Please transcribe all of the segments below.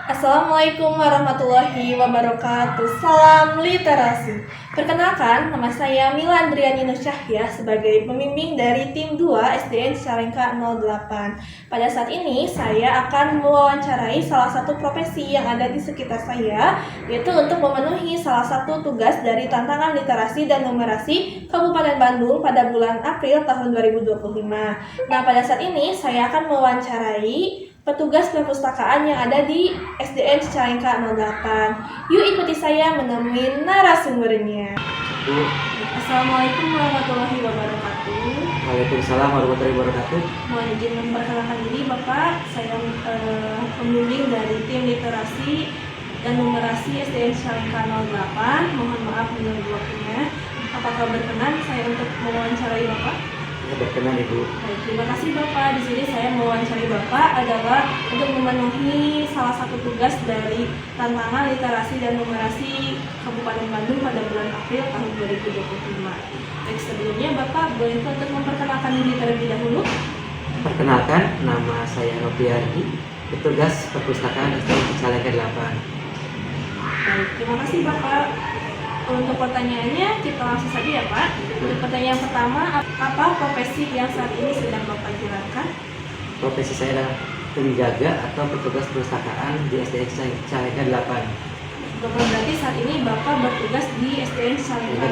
Assalamualaikum warahmatullahi wabarakatuh. Salam literasi. Perkenalkan, nama saya Mila Andriani Nusyahya sebagai pembimbing dari tim 2 SDN Cicalengka 08. Pada saat ini saya akan mewawancarai salah satu profesi yang ada di sekitar saya, yaitu untuk memenuhi salah satu tugas dari tantangan literasi dan numerasi Kabupaten Bandung pada bulan April tahun 2025. Nah, pada saat ini saya akan mewawancarai petugas perpustakaan yang ada di SDN Cicalengka 08. Yuk ikuti saya menemui narasumbernya. Bu, Assalamualaikum warahmatullahi wabarakatuh. Waalaikumsalam warahmatullahi wabarakatuh. Mohon izin memperkenalkan diri Bapak. Saya pembimbing dari tim literasi dan numerasi SDN Cicalengka 08. Mohon maaf mengganggu waktunya. Apakah berkenan saya untuk mewawancarai Bapak? Ya, berkenan Ibu. Baik, terima kasih Bapak. Di sini saya mewawancari Bapak adalah untuk memenuhi salah satu tugas dari tantangan literasi dan numerasi Kabupaten Bandung pada bulan April tahun 2025. Baik, sebelumnya Bapak boleh untuk memperkenalkan diri terlebih dahulu? Perkenalkan, nama saya Nopiardi, petugas perpustakaan SDN Cicalengka 8. Baik, terima kasih Bapak. Untuk pertanyaannya kita langsung saja ya Pak. Untuk pertanyaan pertama, apa profesi yang saat ini sedang Bapak jalankan? Profesi saya adalah penjaga atau petugas perpustakaan di SDN Cicalengka 8. Bapak berarti saat ini Bapak bertugas di SDN Cicalengka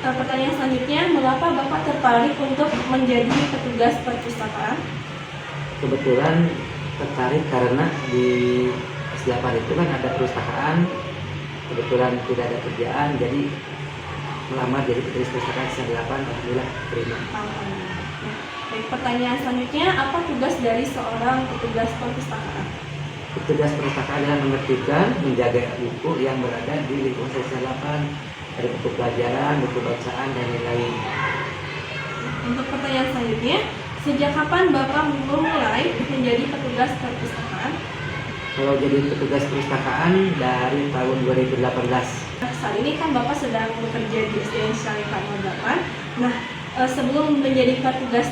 8. Pertanyaan selanjutnya, mengapa Bapak tertarik untuk menjadi petugas perpustakaan? Kebetulan tertarik karena di S8 itu kan ada perpustakaan. Kebetulan tidak ada kerjaan, jadi melamar jadi petugas perpustakaan S8. Alhamdulillah terima. Alhamdulillah. Baik, pertanyaan selanjutnya, apa tugas dari seorang petugas perpustakaan? Petugas perpustakaan adalah menertibkan, menjaga buku yang berada di lingkungan S8, ada buku pelajaran, buku bacaan, dan lain-lain. Untuk pertanyaan selanjutnya, sejak kapan Bapak memulai menjadi petugas perpustakaan? Kalau jadi petugas perpustakaan dari tahun 2018. Saat ini kan Bapak sedang bekerja di SDN Cicalengka 08. Nah, sebelum menjadi petugas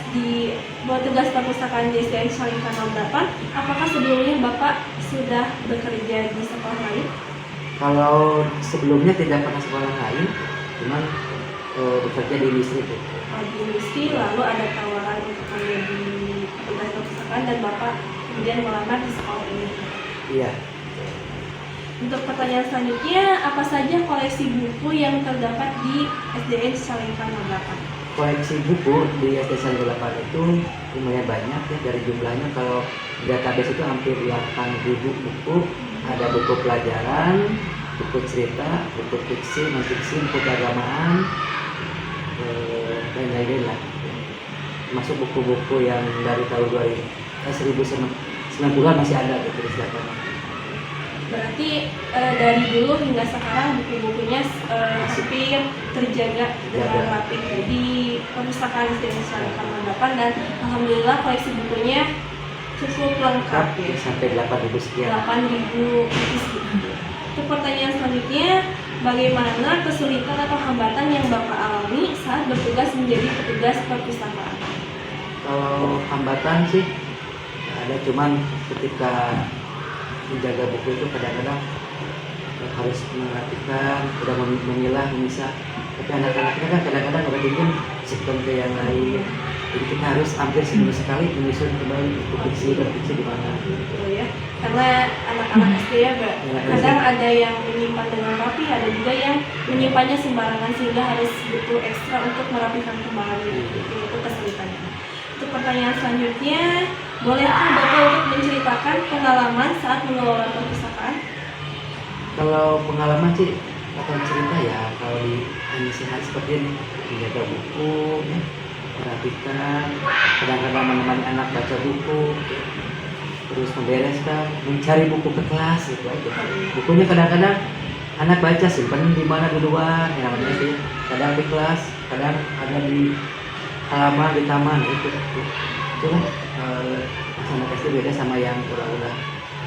perpustakaan di SDN Cicalengka 08, apakah sebelumnya Bapak sudah bekerja di sekolah lain? Kalau sebelumnya tidak pernah sekolah lain, cuman bekerja di industri itu. Di industri, lalu ada tawaran untuk menjadi petugas perpustakaan dan Bapak kemudian melamar di sekolah ini. Iya. Untuk pertanyaan selanjutnya, apa saja koleksi buku yang terdapat di SDN Cicalengka 08? Koleksi buku di SDN Cicalengka 8 itu lumayan banyak ya, dari jumlahnya. Kalau database itu hampir 8.000 buku. Ada buku pelajaran, buku cerita, buku fiksi, non-fiksi, buku keagamaan, dan lain-lain lah. Masuk buku-buku yang dari tahun 1990-an masih ada di S8. Berarti dari dulu hingga sekarang buku-bukunya hampir terjaga dengan rapi di perpustakaan SDN Cicalengka 08 dan alhamdulillah koleksi bukunya cukup lengkap ya. Sampai 8.000 sekian. 8.000 isi. Untuk pertanyaan selanjutnya, bagaimana kesulitan atau hambatan yang Bapak alami saat bertugas menjadi petugas perpustakaan? Kalau hambatan sih ada, cuman ketika menjaga buku itu kadang-kadang harus memperhatikan, udah memilah, memisah. Tapi anak-anaknya kan kadang-kadang udah ingin sistem ke yang lain. Jadi kita harus hampir seminggu sekali menyusun kembali buku fiksi dan fiksi di mana. Gitu ya. Karena anak-anak SD ya, kadang ada yang menyimpan dengan rapi, ada juga yang menyimpannya sembarangan sehingga harus butuh ekstra untuk merapikan kembali. Itu kesulitannya. Untuk pertanyaan selanjutnya, bolehkah Bapak untuk menceritakan pengalaman saat mengelola perpustakaan? Kalau pengalaman sih atau cerita ya, kalau di sehat seperti ini, menjaga buku, ya, perhatikan, kadang-kadang menemani anak baca buku, terus membereskan, mencari buku ke kelas gitu aja. Bukunya kadang-kadang anak baca simpan di mana duluan, ya namanya sih. Kadang di kelas, kadang ada di halaman di taman itu kan anak SD beda sama yang udah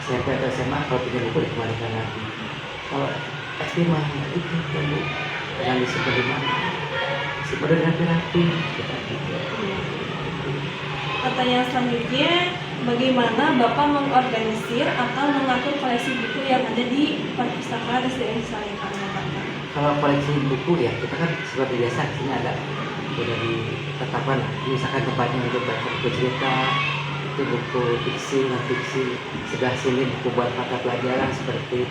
SMP atau SMA. Kalau punya buku dikembalikan lagi. Kalau SD mah itu kan yang disimpan di mana, disimpan dengan rapi. Pertanyaan selanjutnya, bagaimana Bapak mengorganisir atau mengatur koleksi buku yang ada di perpustakaan SDN Cicalengka 08? Kalau koleksi buku ya kita kan seperti biasa di sini ada udah ditetapkan, misalkan tempatnya untuk baca buku cerita, itu buku fiksi, non fiksi, sebelah sini buku buat mata pelajaran seperti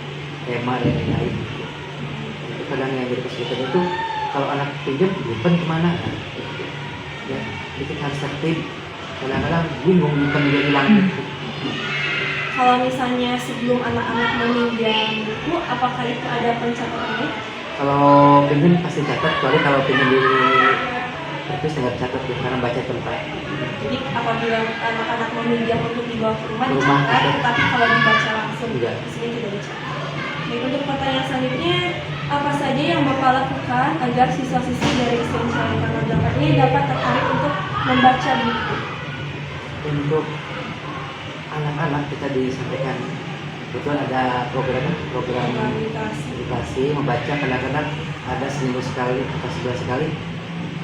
tema dan lain-lain. Itu kadang yang jadi kesulitan itu kalau anak pinjam nyimpen kemana kan? Ya, itu harus tertib. Kadang-kadang bingung nyimpen juga hilang gitu. Kalau misalnya sebelum anak-anak meminjam buku, apakah itu ada pencatatannya? Kalau pinjam pasti catat, kecuali kalau pinjam di perpus nggak catat ya, karena baca tempat. Jadi apabila anak-anak meminjam untuk dibawa ke rumah Rumah, dicatat, ada. tetapi kalau dibaca langsung Tidak. di sini tidak dicatat. Baik, untuk pertanyaan selanjutnya, apa saja yang Bapak lakukan agar siswa-siswi dari SDN Cicalengka 08 ini dapat tertarik untuk membaca buku? Untuk anak-anak kita disampaikan betul ada program Komunikasi. edukasi membaca, kadang-kadang ada seminggu sekali atau sebulan sekali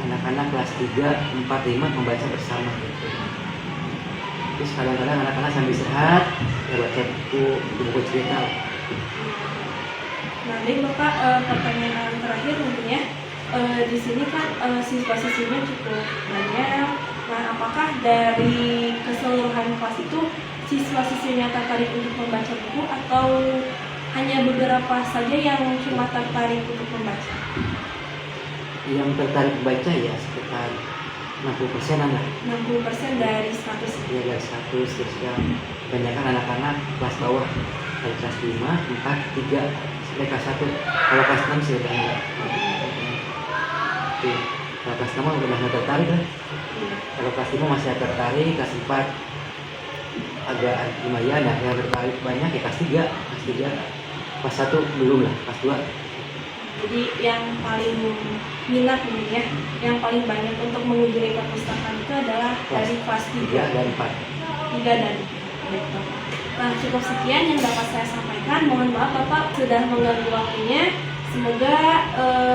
anak-anak kelas 3, 4, 5 membaca bersama gitu. Terus kadang-kadang anak-anak sambil istirahat ya baca buku cerita. Nah, baik Bapak, pertanyaan terakhir mungkin ya. Di sini kan siswa-siswinya cukup banyak. Nah, apakah dari keseluruhan kelas itu siswa-siswinya tertarik untuk membaca buku atau hanya beberapa saja yang cuma tertarik untuk membaca? Yang tertarik membaca ya sekitar 60%-an lah. 60% dari 100. Ya dari 100, terus yang kebanyakan anak-anak kelas bawah dari kelas 5, 4, 3 sampai kelas 1. Kalau kelas 6 sih udah enggak. Tuh, kalau kelas 6 udah nggak tertarik lah. Kalau kelas 5 masih tertarik, kelas 4 agak lumayan ya, yang tertarik banyak ya kelas 3, kelas 1 belum lah, kelas 2. Jadi yang paling minat mungkin ya, yang paling banyak untuk mengunjungi perpustakaan itu adalah dari kelas 3 dan 4. 3 dan 4. Nah, cukup sekian yang dapat saya sampaikan. Mohon maaf Bapak sudah mengganggu waktunya. Semoga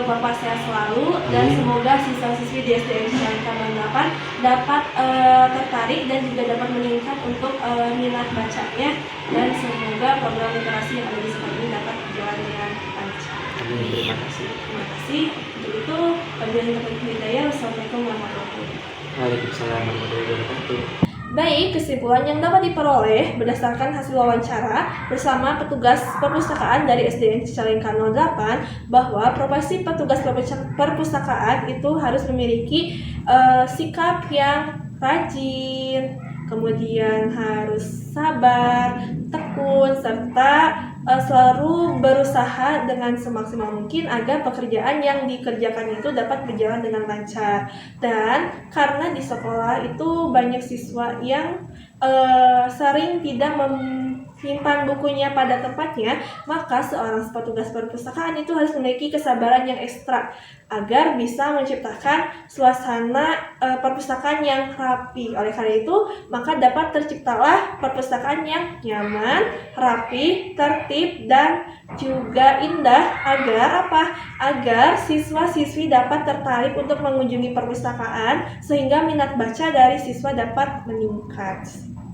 Bapak sehat selalu dan Amin. semoga siswa-siswi di SDN Cicalengka 08 dapat tertarik dan juga dapat meningkat untuk minat bacanya, dan semoga program literasi yang ada di sekolah ini dapat berjalan dengan lancar. Amin, terima kasih. Terima kasih. Untuk itu, wabillahi taufiq wal hidayah. Wassalamualaikum warahmatullahi wabarakatuh. Waalaikumsalam warahmatullahi wabarakatuh. Baik, kesimpulan yang dapat diperoleh berdasarkan hasil wawancara bersama petugas perpustakaan dari SDN Cicalengka 08 bahwa profesi petugas perpustakaan itu harus memiliki sikap yang rajin, kemudian harus sabar, tekun, serta selalu berusaha dengan semaksimal mungkin agar pekerjaan yang dikerjakan itu dapat berjalan dengan lancar. Dan karena di sekolah itu banyak siswa yang sering tidak menyimpan bukunya pada tempatnya, maka seorang petugas perpustakaan itu harus memiliki kesabaran yang ekstra agar bisa menciptakan suasana perpustakaan yang rapi. Oleh karena itu, maka dapat terciptalah perpustakaan yang nyaman, rapi, tertib, dan juga indah agar apa? Agar siswa-siswi dapat tertarik untuk mengunjungi perpustakaan sehingga minat baca dari siswa dapat meningkat.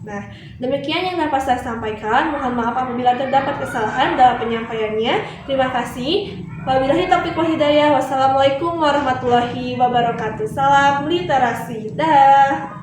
Nah, demikian yang dapat saya sampaikan. Mohon maaf apabila terdapat kesalahan dalam penyampaiannya. Terima kasih. Wabillahi taufiq wal hidayah. Wassalamualaikum warahmatullahi wabarakatuh. Salam literasi. Dah.